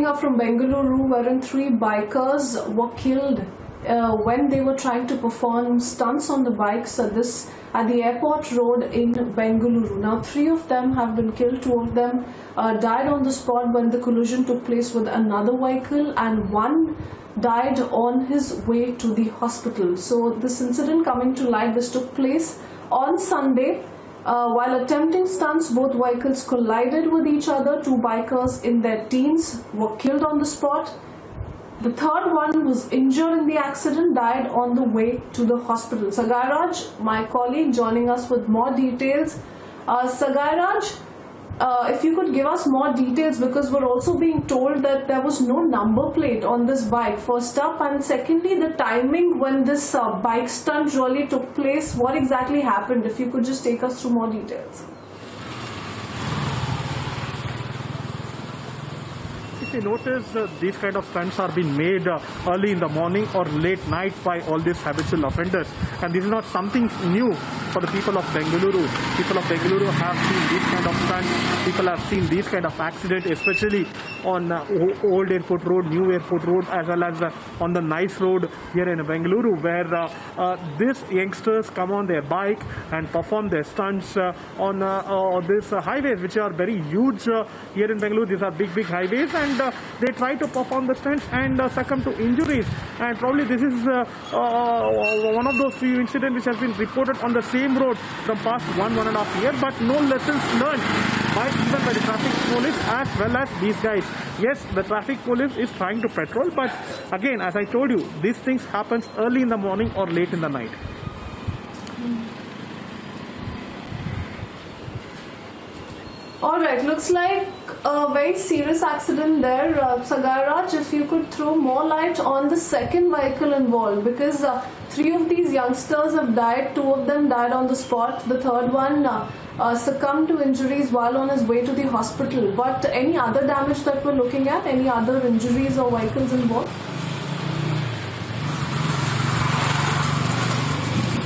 coming up from Bengaluru, wherein 3 bikers were killed when they were trying to perform stunts on the bikes at the airport road in Bengaluru. Now, 3 of them have been killed. 2 of them died on the spot when the collision took place with another vehicle, and 1 died on his way to the hospital. So this incident coming to light, this took place on Sunday. While attempting stunts, both vehicles collided with each other. 2 bikers in their teens were killed on the spot. The third one was injured in the accident, died on the way to the hospital. Sagairaj, my colleague, joining us with more details. Sagairaj, if you could give us more details, because we're also being told that there was no number plate on this bike, first up, and secondly, the timing when this bike stunt really took place. What exactly happened? If you could just take us through more details. If you notice, these kind of stunts are being made early in the morning or late night by all these habitual offenders, and this is not something new for the people of Bengaluru. People of Bengaluru have seen these kind of stunts. People have seen these kind of accidents, especially on Old Airport Road, New Airport Road, as well as on the Nice Road here in Bengaluru, where these youngsters come on their bike and perform their stunts on these highways, which are very huge here in Bengaluru. These are big highways, and they try to perform the stunts and succumb to injuries. And probably this is one of those few incidents which has been reported on the same road from past 1.5 years, but no lessons learned even by the traffic police as well as these guys. Yes, the traffic police is trying to patrol, but again, as I told you, these things happens early in the morning or late in the night. All right, looks like a very serious accident there. Sagairaj, if you could throw more light on the second vehicle involved, because 3 of these youngsters have died. 2 of them died on the spot. The third one succumbed to injuries while on his way to the hospital. But any other damage that we're looking at? Any other injuries or vehicles involved?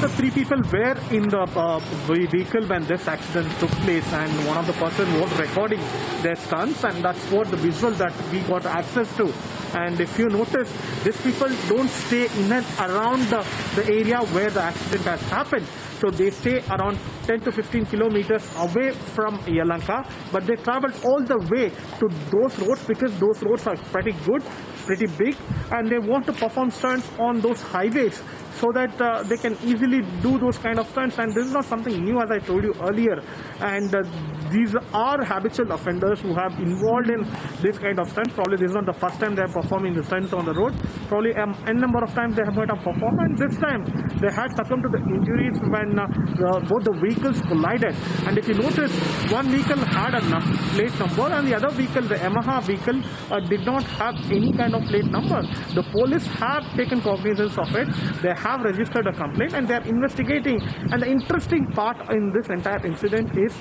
The 3 people were in the vehicle when this accident took place, and one of the person was recording their stunts, and that's what the visual that we got access to. And if you notice, these people don't stay in and around the area where the accident has happened. So they stay around 10 to 15 kilometers away from Yelahanka, but they traveled all the way to those roads because those roads are pretty good, pretty big, and they want to perform stunts on those highways so that they can easily do those kind of stunts. And this is not something new, as I told you earlier. And these are habitual offenders who have involved in this kind of stunts. Probably this is not the first time they are performing the stunts on the road. Probably n number of times they have not performed, and this time they had succumbed to the injuries when both the vehicles collided. And if you notice, one vehicle had a plate number, and the other vehicle, the Yamaha vehicle, did not have any kind of plate number. The police have taken cognizance of it. They have registered a complaint, and they are investigating. And the interesting part in this entire incident is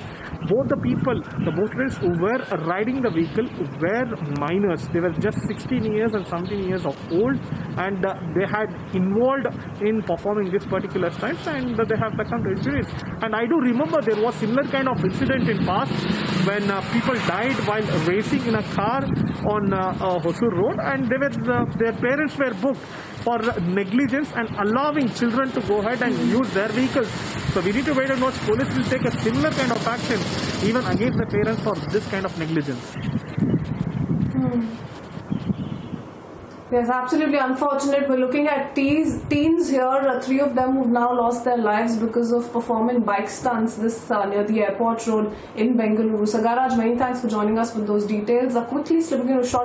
both the people, the motorists who were riding the vehicle, were minors. They were just 16 years and 17 years of old, and they had involved in performing this particular stunts, and they have succumbed to injuries. And I do remember there was similar kind of incident in past when people died while racing in a car on Hosur Road, and their parents were booked for negligence and allowing children to go ahead and use their vehicles. So we need to wait and watch. Police will take a similar kind of action even against the parents for this kind of negligence. Yes, absolutely unfortunate. We're looking at teens here, 3 of them who've now lost their lives because of performing bike stunts near the airport road in Bengaluru. Sagairaj, many thanks for joining us with those details. Quickly slipping in a short